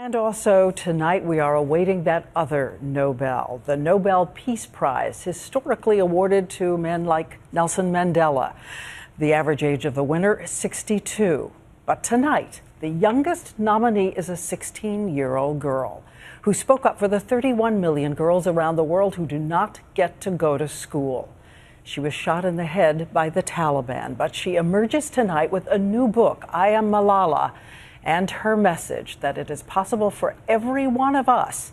And also tonight we are awaiting that other Nobel, the Nobel Peace Prize, historically awarded to men like Nelson Mandela. The average age of the winner is 62. But tonight, the youngest nominee is a 16-year-old girl who spoke up for the 31 million girls around the world who do not get to go to school. She was shot in the head by the Taliban, but she emerges tonight with a new book, I Am Malala, and her message that it is possible for every one of us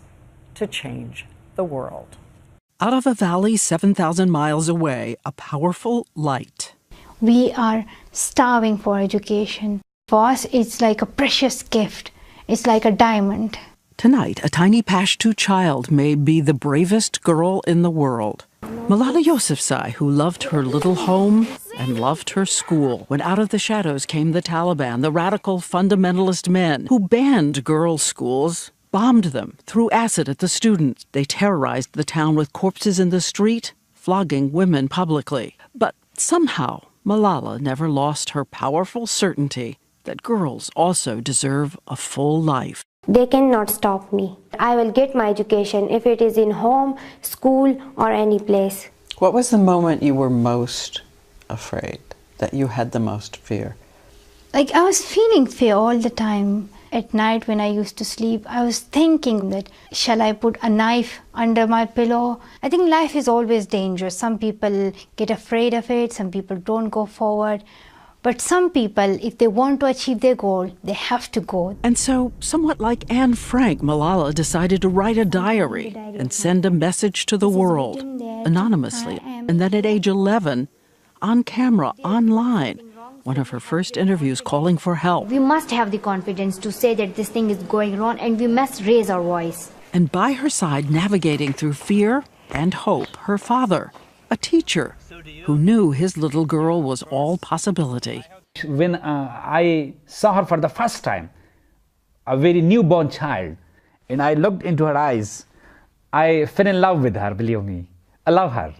to change the world. Out of a valley 7,000 miles away, a powerful light. We are starving for education. For us, it's like a precious gift. It's like a diamond. Tonight, a tiny Pashto child may be the bravest girl in the world. Malala Yousafza, who loved her little home and loved her school. When out of the shadows came the Taliban, the radical fundamentalist men who banned girls' schools, bombed them, threw acid at the students. They terrorized the town with corpses in the street, flogging women publicly. But somehow, Malala never lost her powerful certainty that girls also deserve a full life. They cannot stop me. I will get my education if it is in home, school, or any place. What was the moment you were most afraid, that you had the most fear? Like, I was feeling fear all the time. At night when I used to sleep, I was thinking that, shall I put a knife under my pillow? I think life is always dangerous. Some people get afraid of it, some people don't go forward. But some people, if they want to achieve their goal, they have to go. And so, somewhat like Anne Frank, Malala decided to write a diary and send a message to the world, anonymously. And then at age 11, on camera, online, one of her first interviews calling for help. We must have the confidence to say that this thing is going wrong, and we must raise our voice. And by her side, navigating through fear and hope, her father, a teacher who knew his little girl was all possibility. When I saw her for the first time, a very newborn child, and I looked into her eyes, I fell in love with her, believe me. I love her.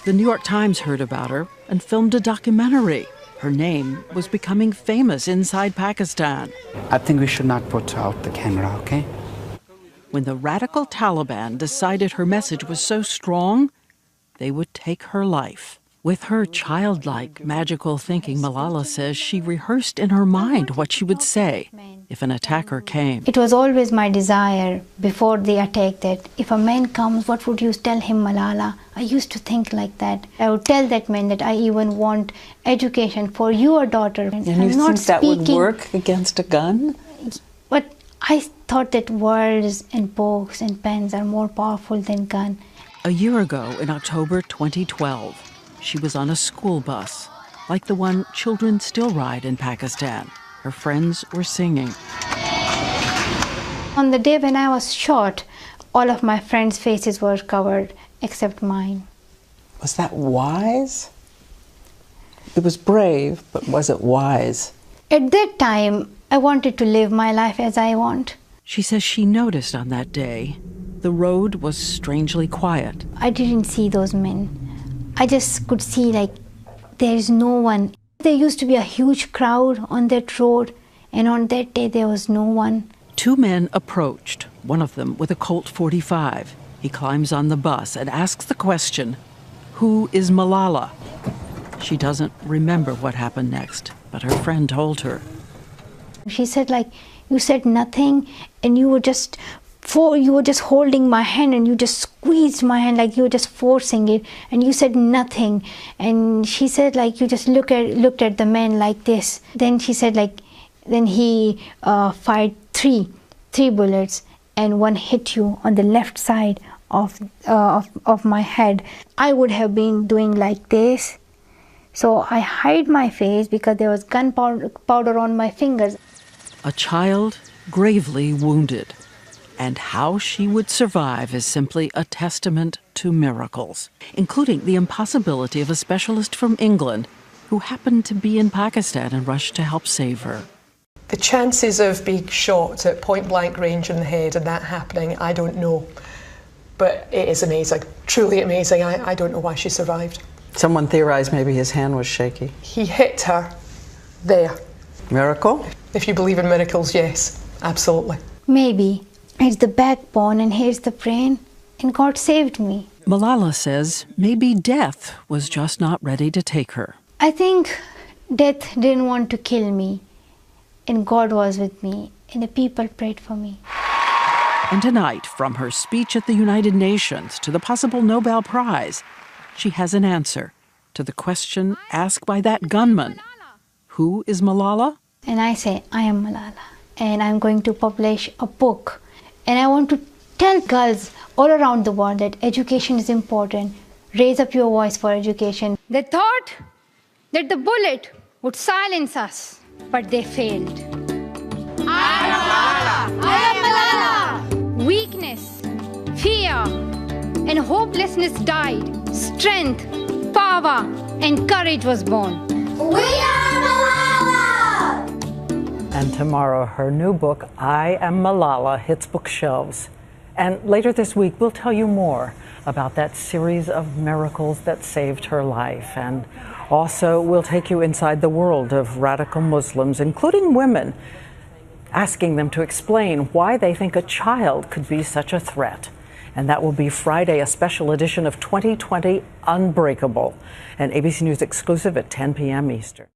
The New York Times heard about her and filmed a documentary. Her name was becoming famous inside Pakistan. I think we should not put out the camera, okay? When the radical Taliban decided her message was so strong, they would take her life. With her childlike, magical thinking, Malala says she rehearsed in her mind what she would say if an attacker came. It was always my desire before the attack that if a man comes, what would you tell him, Malala? I used to think like that. I would tell that man that I even want education for your daughter. And you think that would work against a gun? But I thought that words and books and pens are more powerful than gun. A year ago, in October 2012, she was on a school bus, like the one children still ride in Pakistan. Her friends were singing. On the day when I was shot, all of my friends' faces were covered, except mine. Was that wise? It was brave, but was it wise? At that time, I wanted to live my life as I want. She says she noticed on that day the road was strangely quiet. I didn't see those men. I just could see like there's no one. There used to be a huge crowd on that road, and on that day there was no one. Two men approached, one of them with a Colt 45. He climbs on the bus and asks the question, who is Malala? She doesn't remember what happened next, but her friend told her. She said, like, you said nothing, and you were just holding my hand, and you just squeezed my hand like you were just forcing it, and you said nothing. And she said, like, you just looked at the man like this. Then she said, like, then he fired three bullets, and one hit you on the left side of my head. I would have been doing like this, so I hide my face because there was gunpowder on my fingers. A child gravely wounded. And how she would survive is simply a testament to miracles, including the impossibility of a specialist from England who happened to be in Pakistan and rushed to help save her. The chances of being shot at point-blank range in the head and that happening, I don't know. But it is amazing, truly amazing. I don't know why she survived. Someone theorized maybe his hand was shaky. He hit her there. Miracle? If you believe in miracles, yes, absolutely. Maybe it's the backbone and here's the brain, and God saved me. Malala says maybe death was just not ready to take her. I think death didn't want to kill me, and God was with me, and the people prayed for me. And tonight, from her speech at the United Nations to the possible Nobel Prize, she has an answer to the question asked by that gunman. Who is Malala? And I say, I am Malala, and I'm going to publish a book. And I want to tell girls all around the world that education is important. Raise up your voice for education. They thought that the bullet would silence us, but they failed. I am Malala! I am Malala! Weakness, fear, and hopelessness died. Strength, power, and courage was born. We are Malala! And tomorrow, her new book, I Am Malala, hits bookshelves. And later this week, we'll tell you more about that series of miracles that saved her life. And also, we'll take you inside the world of radical Muslims, including women, asking them to explain why they think a child could be such a threat. And that will be Friday, a special edition of 2020 Unbreakable, an ABC News exclusive at 10 p.m. Eastern.